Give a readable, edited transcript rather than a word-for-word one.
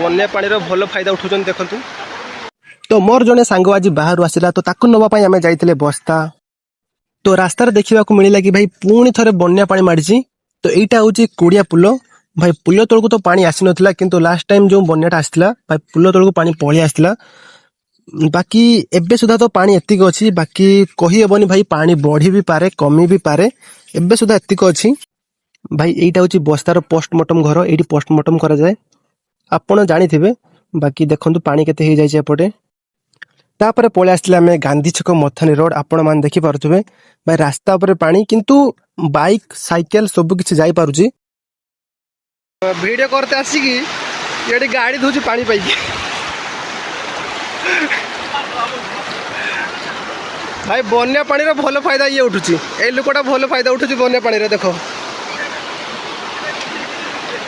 बन्या पानी भल फायदा उठाउछन देखंतु। तो मोर जने सांग आज बाहर आसिला तो ताकु नबा पई आमे जाइतिले बस्ता। तो रास्ता रे देखिबा को मिलिला कि भाई पुणी थरे बन्या पानी मारिछि। तो एटा होची कुडिया पुल। भाई पुल तळकु तो पानी आसी नथिला किंतु लास्ट टाइम जो बन्याटा आसिला भाई पुल तळकु पानी पळि आसिला। बाकी एबे सुधा तो पानी एतिक अछि बाकी कहि हेबनी भाई पानी बढ़ी भी पारे कमी भी पारे एबे सुधा एतिक अछि। भाई एटा होची बस्तार पोस्टमार्टम घर एटी पोस्टमार्टम करा जाय आपण जानि थिबे। बाकी देखंतु पानी केते हे जाय छै एपटे। तापर पळे आसले आमे गांधी छक मथनी रोड आपण मान देखि पारुथबे भाई रास्ता ऊपर पानी किंतु बाइक साइकिल सब किछि जाई पारुची। वीडियो करते आसी कि एडी गाड़ी धुची पानी पाई भाई बन्या पानी रो भलो फायदा ये उठुची ए लोकटा भलो फायदा उठुची बन्या पानी रे देखो।